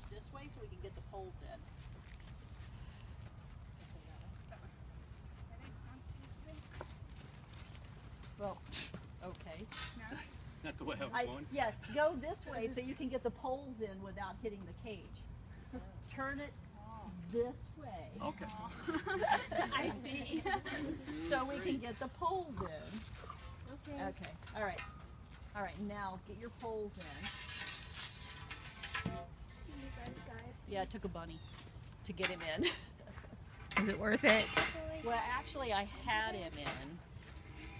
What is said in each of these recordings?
switch this way so we can get the poles in. Well, okay. Not the way I was going. Yeah, go this way so you can get the poles in without hitting the cage. Turn it this way. Okay. I see. So we can get the poles in. Okay. Okay. All right. All right. Now get your poles in. Can you guys guide? Yeah, it took a bunny to get him in. Is it worth it? Well, actually, I had him in,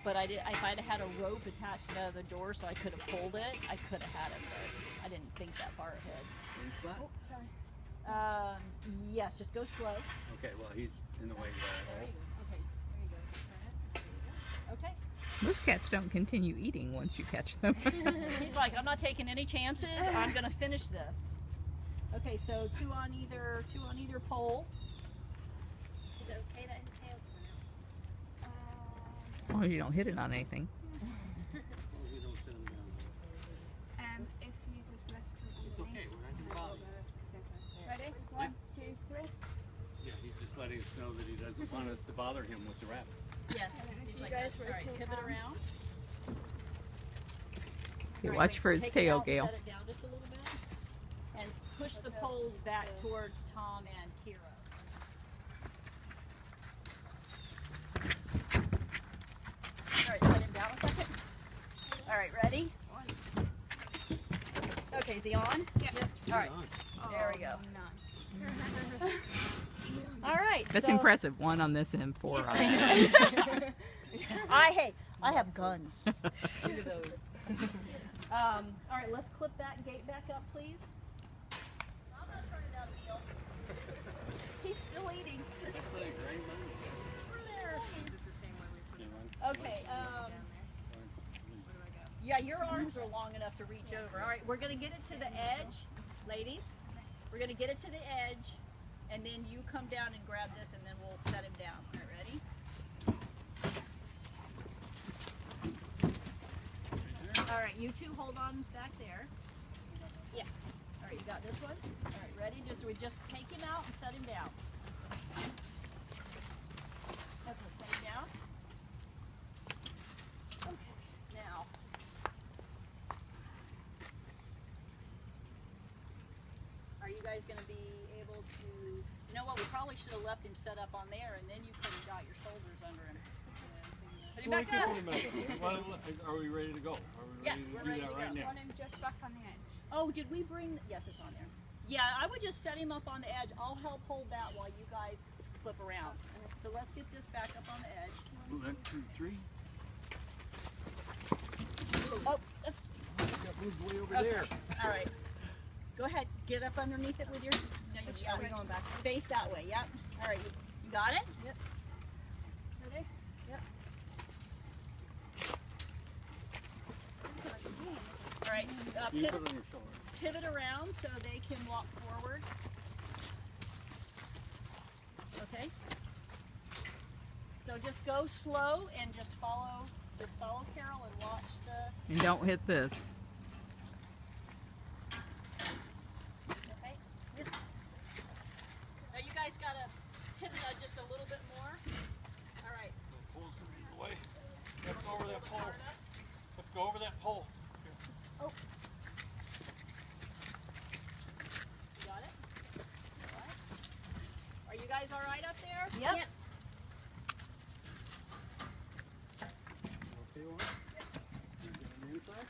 but I did. If I'd had a rope attached to the other door so I could have pulled it, I could have had him. But I didn't think that far ahead. Oh, sorry. Yes. Just go slow. Okay, well, he's in the way Okay. there. There you go. Okay. Most cats don't continue eating once you catch them. He's like, I'm not taking any chances. I'm gonna finish this. Okay, so two on either pole. Is it okay that his tail's coming As long as you don't hit it on anything. Oh, we don't sit him down. If you just left him It's okay, we're not gonna bother you. Ready? 1, 2, 3. Yeah, he's just letting us know that he doesn't want us to bother him with the rabbit. Yes. He's You like, guys all right, rotate pivot down. around. You All right, watch wait, for his take it tail, out and Gale. Set it down just a little bit, and push the poles back towards Tom and Kira. All right, set him down a second. All right, ready? Okay, is he on? Yep. All right, there we go. All right. That's so, impressive. 1 on this end, 4 on that. I have guns. Look at those. All right, let's clip that gate back up, please. I'm not turning down a meal. He's still eating. That's like great money. Over there. You know, Okay. Yeah, your arms are long enough to reach over. All right, we're gonna get it to the edge, ladies. We're gonna get it to the edge, and then you come down and grab this, and then we'll set him down. All right, ready? All right, you two hold on back there. Yeah. All right, you got this one? All right, ready? We just take him out and set him down. Okay, set him down. Okay, now. Are you guys going to be able to, you know what, we probably should have left him set up on there, and then you could have got your shoulders under him. Put him back up. Well, are we ready to go? Are we Yes, ready to we're do ready that to right go. now? Want him just back on the edge. Oh, did we bring, yes, it's on there. Yeah, I would just set him up on the edge. I'll help hold that while you guys flip around. So let's get this back up on the edge. 1, 2, 3. Oh, Got moved way over okay. there. All right. Go ahead, get up underneath it with your, no, you got it. going back. Face that way, yep. All right, you got it? Yep. Ready? Yep. All right, so, You put it on your shoulder. pivot around so they can walk forward. Okay. So just go slow and just follow Carol and watch the. And don't hit this. Okay. Now you guys gotta pivot just a little bit more. All right. The pole's gonna be in the way. Let's go over that pole. Let's go over that pole. Oh. You got it? All right. Are you guys all right up there? Yep. Okay, Warren? You get on the inside?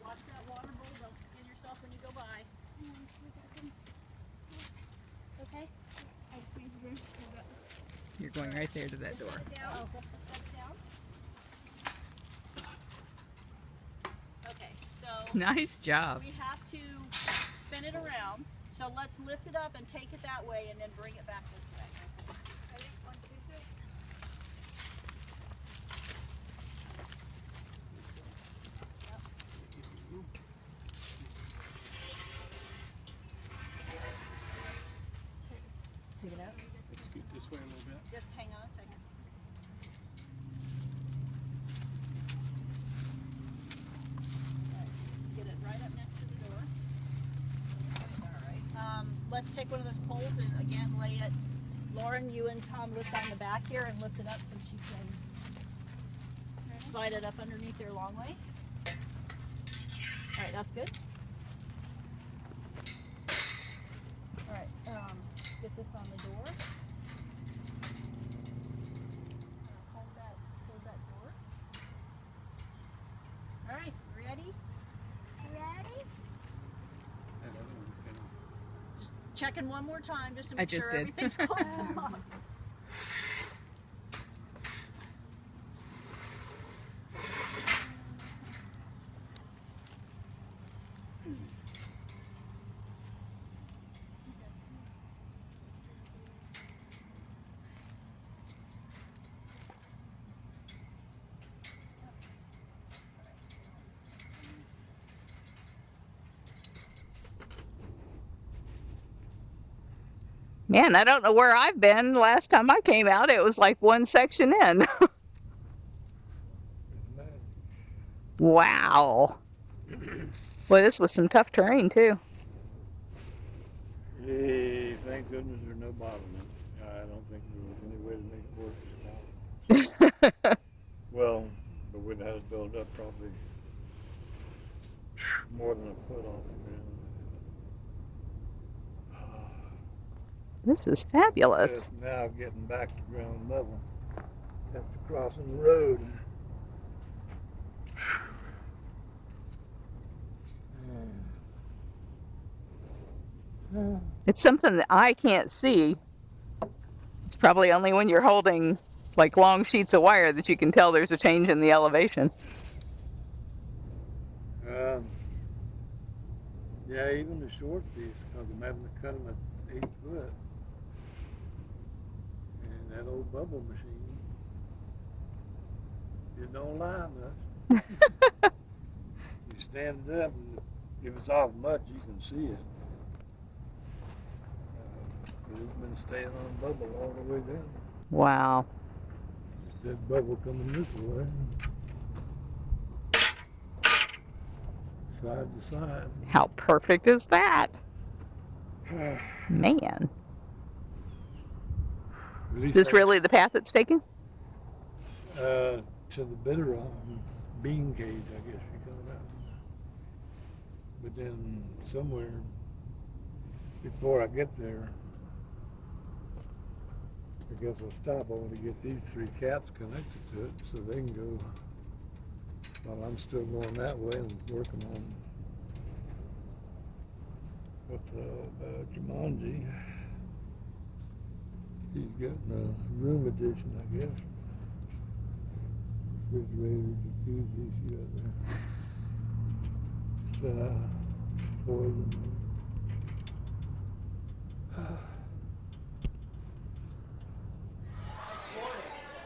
Watch that water bowl. Don't skin yourself when you go by. Okay. I squeeze your You're going right there to that door. Set it down. Oh, just set it down. Okay, so Nice job. we have to spin it around. So let's lift it up and take it that way and then bring it back this way. Ready? 1, 2, 3. Take it out. Let's scoot this way a little bit. Just hang on a second. All right, get it right up next to the door. let's take one of those poles and again lay it. Lauren, you and Tom lift on the back here and lift it up so she can slide it up underneath your long way. All right, that's good. All right, get this on the door. Hold that door. All right, ready? Ready? Just checking one more time just to I make just sure did. everything's close and locked. Man, I don't know where I've been. Last time I came out, it was like one section in. Wow. Boy, this was some tough terrain, too. Hey, thank goodness there's no bottleneck. I don't think there was any way to make it worse without it. Well, but we'd have to build up probably more than a foot off the ground. This is fabulous. Just now getting back to ground level after crossing the road. It's something that I can't see. It's probably only when you're holding like long sheets of wire that you can tell there's a change in the elevation. Yeah, even the short piece, because I'm having to cut them at 8 foot. And that old bubble machine, it don't lie much. You stand it up, and if it's off much, you can see it. It's been staying on bubble all the way down. Wow. It's that bubble coming this way. Side to side. How perfect is that? Man. Is this really the path it's taking? To the bitter bean cage, I guess you call it. But then somewhere before I get there, I guess I'll stop over to get these 3 cats connected to it so they can go while I'm still going that way and working on with Jumanji. He's getting a room addition, I guess. Refrigerator, jacuzzi, a few other toys in there.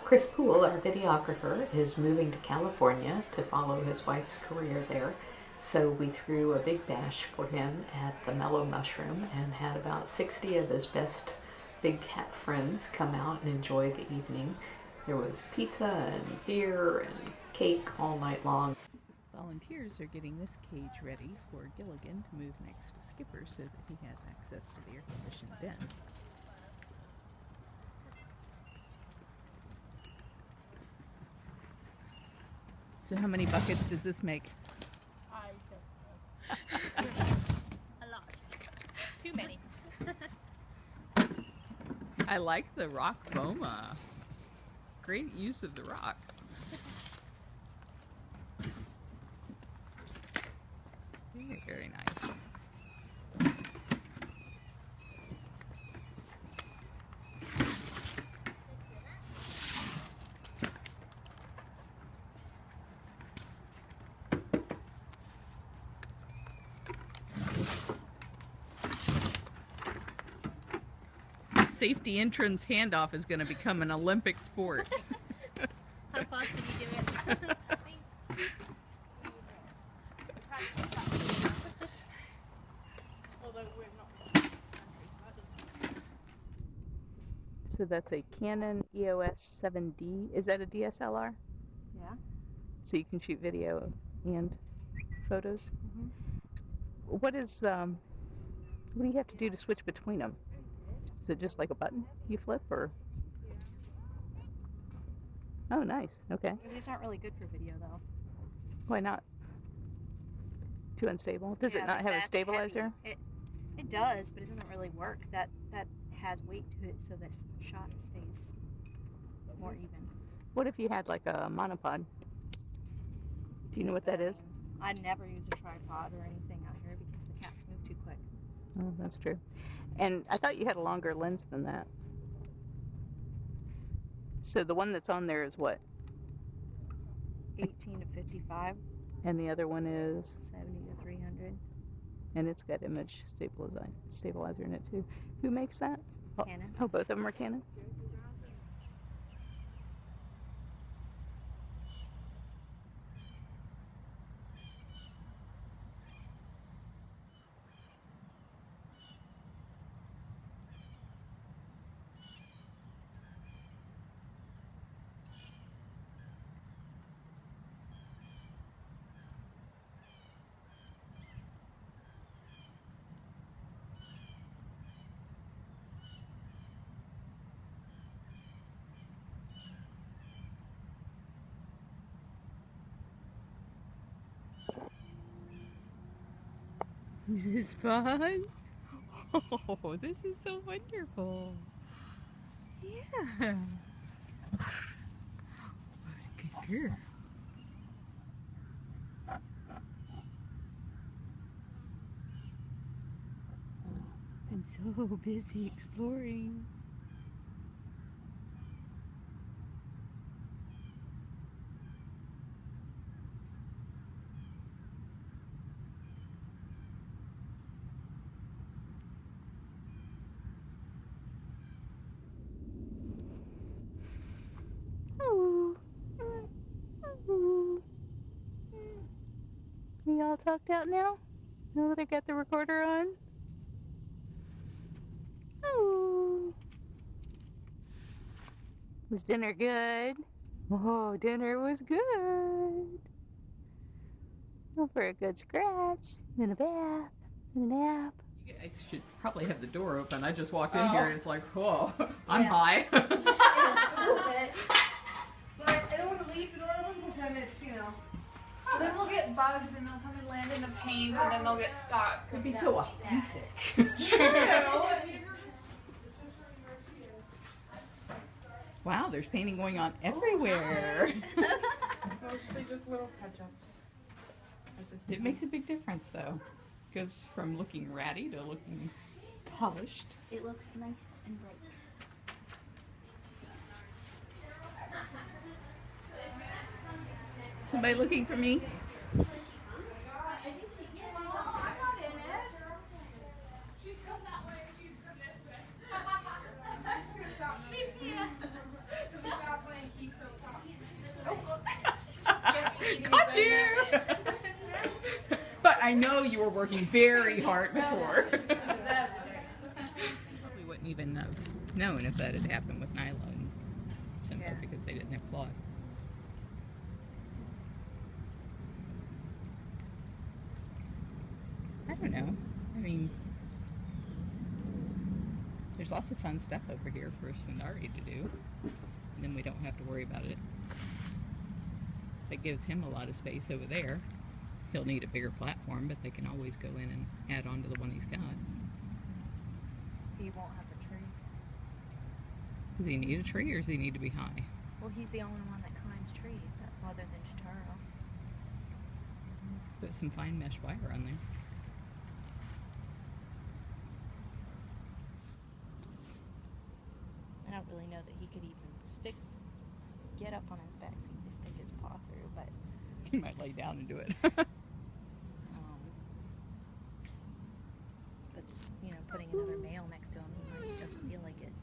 Chris Poole, our videographer, is moving to California to follow his wife's career there. So we threw a big bash for him at the Mellow Mushroom and had about 60 of his best big cat friends come out and enjoy the evening. There was pizza and beer and cake all night long. Volunteers are getting this cage ready for Gilligan to move next to Skipper so that he has access to the air-conditioned bin. So how many buckets does this make? I don't know. A lot. Too many. I like the rock boma. Great use of the rocks. Very, very nice. Safety entrance handoff is going to become an Olympic sport. How fast can you do it? Although we're not. So that's a Canon EOS 7D. Is that a DSLR? Yeah. So you can shoot video and photos? Mhm. What is, What do you have to do to switch between them? Is it just like a button you flip, or? Oh, nice. Okay. These aren't really good for video though. Why not? Too unstable? Does it Yeah, not like have a that's stabilizer? heavy. It does, but it doesn't really work. That has weight to it, so this shot stays more even. What if you had like a monopod? Do you know what that is? I never use a tripod or anything out here because the cats move too quick. Oh, that's true. And I thought you had a longer lens than that. So the one that's on there is what? 18 to 55, And the other one is, 70 to 300. and it's got image stabilizer in it too. Who makes that? Canon. Oh, both of them are Canon? This is fun. Oh, this is so wonderful. Yeah. Good girl. I'm so busy exploring. We all talked out now? Now that I got the recorder on? Oh. Was dinner good? Oh, dinner was good. Oh, for a good scratch, then a bath, then a nap. You guys should probably have the door open. I just walked in here and it's like, whoa, I'm Yeah. high. A little bit. But I don't want to leave the door open because then it's, you know. So then we'll get bugs and they'll come and land in the panes and then they'll get stuck. Could be so authentic. Wow, there's painting going on everywhere. Mostly just little touch-ups. It makes a big difference though. Goes from looking ratty to looking polished. It looks nice and bright. Somebody looking for me? Caught you! But I know you were working very hard before. Probably wouldn't even have known if that had happened with nylon symbol because they didn't have claws. I don't know. I mean, there's lots of fun stuff over here for Sundari to do. And then we don't have to worry about it. That gives him a lot of space over there. He'll need a bigger platform, but they can always go in and add on to the one he's got. He won't have a tree. Does he need a tree or does he need to be high? Well, he's the only one that climbs trees other than Chitaro. Put some fine mesh wire on there. I don't really know that he could even get up on his back feet to stick his paw through, but He might lay down and do it. but you know, putting another male next to him, he might just feel like it.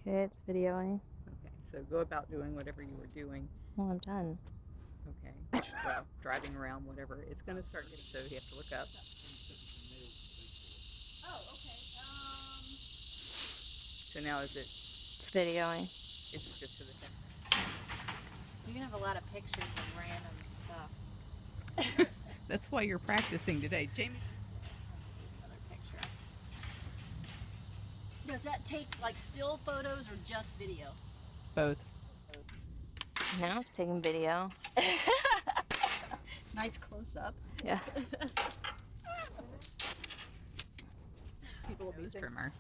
Okay, it's videoing. Okay, so go about doing whatever you were doing. Well, I'm done. Okay, well, driving around, whatever. It's going to start getting, so you have to look up. Oh, okay. So now is it Videoing. just for the thing? You can have a lot of pictures of random stuff. That's why you're practicing today. Jamie. Another picture. Does that take like still photos or just video? Both. Now it's taking video. Nice close up. Yeah. People will be trimmer.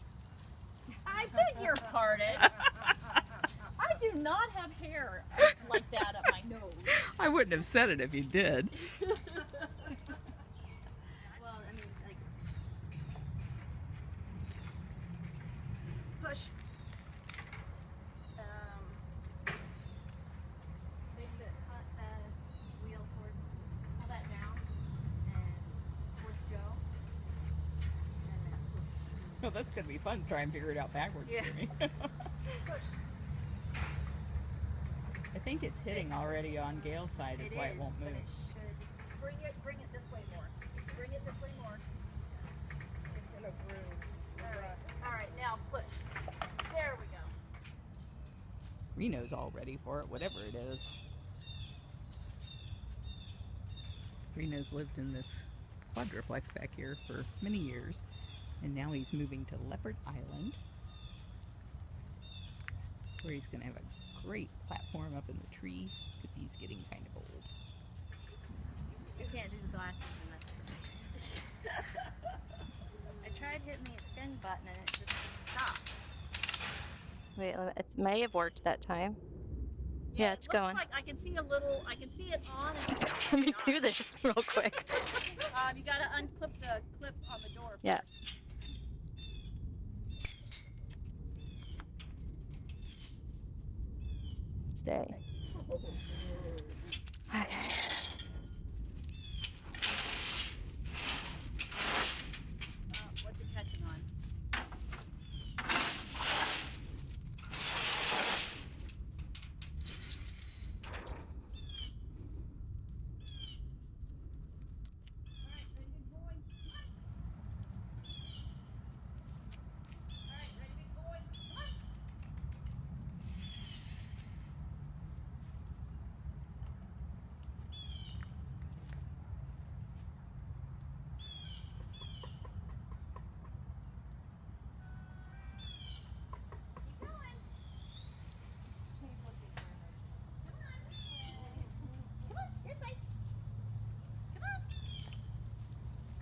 I beg your pardon. I do not have hair like that up my nose. I wouldn't have said it if you did. Well, I mean, like, push. Maybe cut the wheel towards, pull that down, and towards Joe. And then push. Well, that's going to be fun to try and figure it out backwards Yeah. for me. Push. I think it's hitting already on Gale's side is why it won't but move. it should. Bring it this way more. Just bring it this way more. It's in a groove. All right, now push. There we go. Reno's all ready for it, whatever it is. Reno's lived in this quadruplex back here for many years, and now he's moving to Leopard Island, where he's going to have a great platform up in the tree because he's getting kind of old. You can't do the glasses in this. I tried hitting the extend button and it just stopped. Wait, it may have worked that time. Yeah, it's it looks going. like I can see a little. I can see it on. And Let me do this real quick. You gotta unclip the clip on the door. Yeah. Stay. Okay. What's it catching on?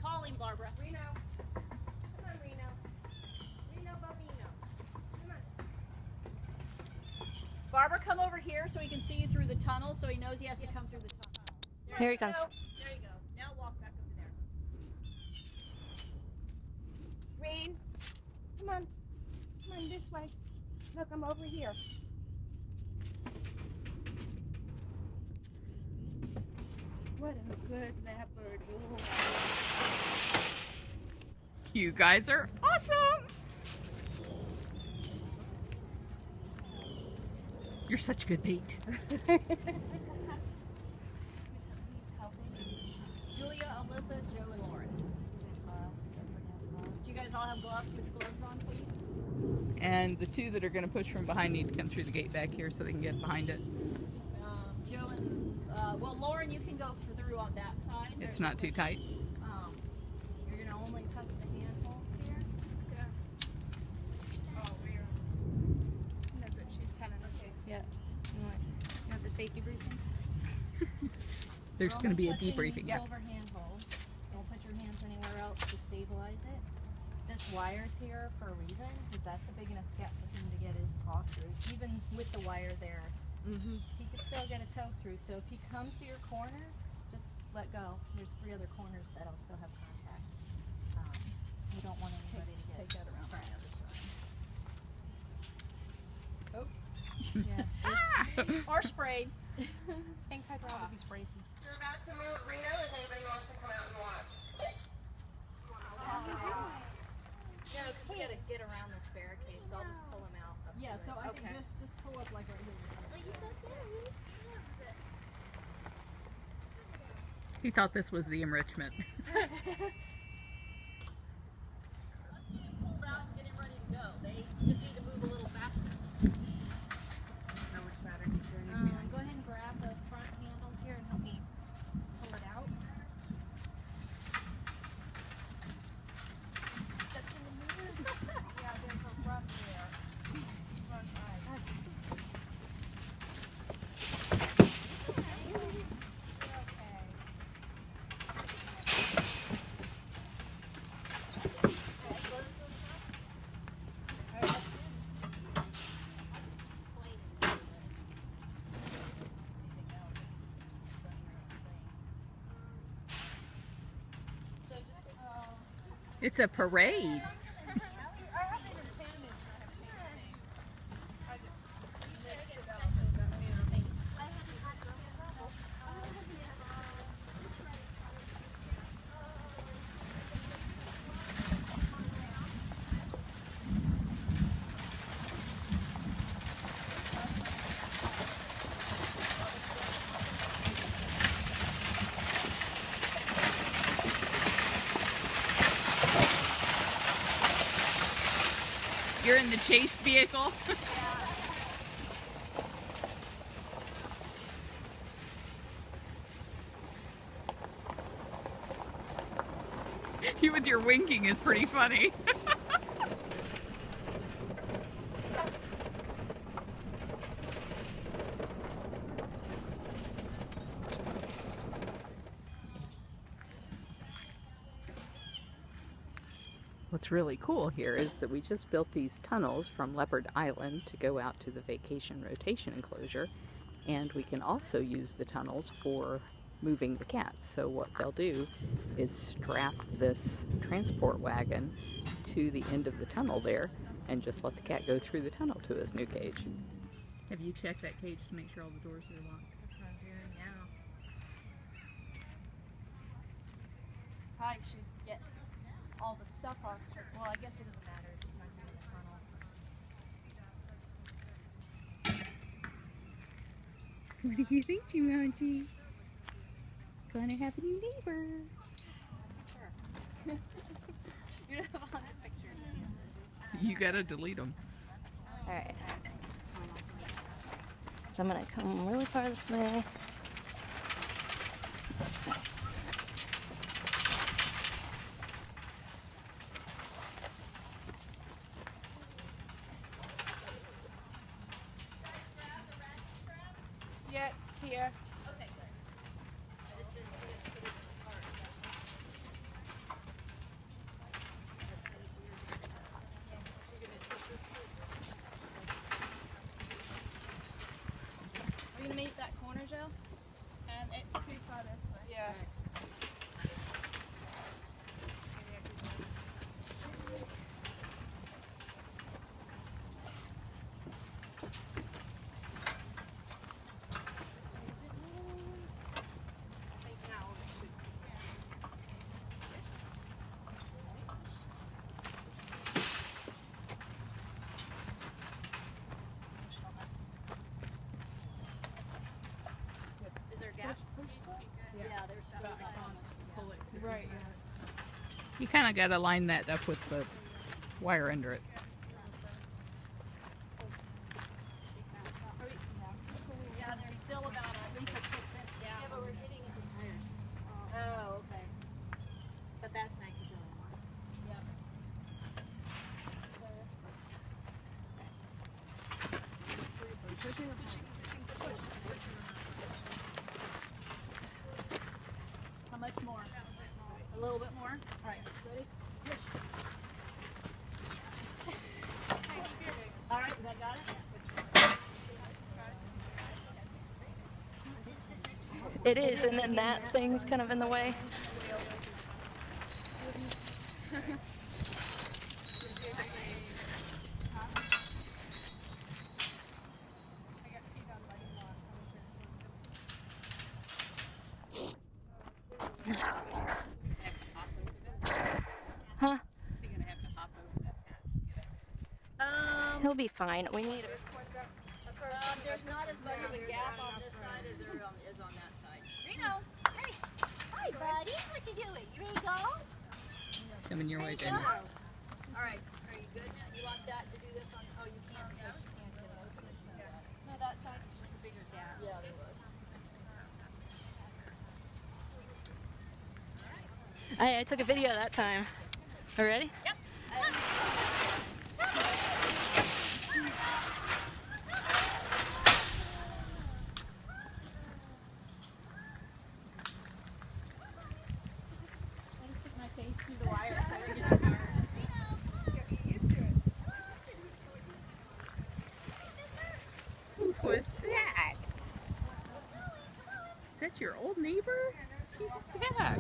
Calling Barbara. Reno. Come on, Reno. Reno Bambino. Come on. Barbara, come over here so he can see you through the tunnel. So he knows he has to come through the tunnel. Here he comes. There you go. Now walk back over there. Rain. Come on. Come on this way. Look, I'm over here. What a good leopard. Ooh. You guys are awesome! You're such good bait. Who's helping? Julia, Alyssa, Joe, and Lauren. Do you guys all have gloves? Put your gloves on, please. And the two that are going to push from behind need to come through the gate back here so they can get behind it. Joe and well, Lauren, you can go through on that side. It's not too tight. You're gonna only touch the handholds here. Oh, we're. No, but she's telling us. Yeah. You want the safety briefing? There's going to be a debriefing. Yeah. Silver handholds. Don't put your hands anywhere else to stabilize it. This wire's here for a reason, because that's a big enough gap for him to get his paw through. Even with the wire there, he could still get a toe through. So if he comes to your corner, just let go. There's 3 other corners that'll still have contact. You don't want anybody to take that around on the other side. Oh. Yeah. Or sprayed. Pink hydrology spray. You're about to move Reno. If anybody wants to come out and watch. No, because we gotta get around this barricade, so I'll just pull him out. Yeah, so I think just pull up like right here. He thought this was the enrichment. Let's get him pulled out and get him ready to go. They just need to move a little faster. Go ahead and grab the front handles here and help me pull it out. It's a parade. You're in the chase vehicle? You with your winking is pretty funny. What's really cool here is that we just built these tunnels from Leopard Island to go out to the vacation rotation enclosure, and we can also use the tunnels for moving the cats. So what they'll do is strap this transport wagon to the end of the tunnel there and just let the cat go through the tunnel to his new cage. Have you checked that cage to make sure all the doors are locked? That's what I'm doing now. Probably should get all the stuff off. Well, I guess it doesn't matter. It's not going in the tunnel. What do you think, Jumanji? Gonna have a new neighbor. Sure. You don't have all these pictures. You gotta delete them. Alright. So I'm gonna come really far this way. Yeah, it's here. Are you gonna meet that corner, Joe? And it's too far this way. Yeah. Is there a gap? Yeah, there's still Right. You kind of gotta line that up with the wire under it. Yeah, there's still about at least a 6-inch gap. Yeah, but we're hitting at the tires. Oh, okay. But that's not good. Yep. How much more? A little bit more? Alright, ready? Push. Alright, that got it? It is, and then that thing's kind of in the way. Huh? He'll be fine. We need a... There's not as much of a gap on this side as there is on that side. Reno! Hey, hi buddy, what you doing? You ready to go? Coming your way, Jamie. Alright, are you good now? You want that to do this on, oh, you can't because you can't get it open. No, that side is just a bigger gap. Yeah, there was. I took a video that time. Are you ready? Yep. I'm gonna stick my face through the wire so I don't get the wire. Who was that? Is that your old neighbor? He's back.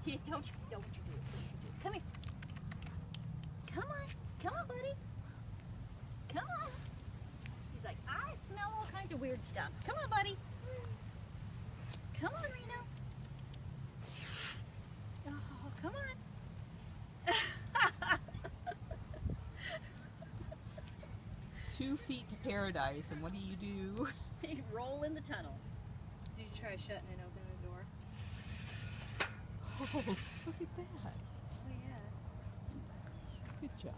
Don't you do it. Don't you do it. Come here. Come on. Come on, buddy. Come on. He's like, I smell all kinds of weird stuff. Come on, buddy. Come on, Reno. Oh, come on. 2 feet to paradise, and what do? You roll in the tunnel. Did you try shutting and opening the door? Oh, look at that. Oh, yeah. Good job.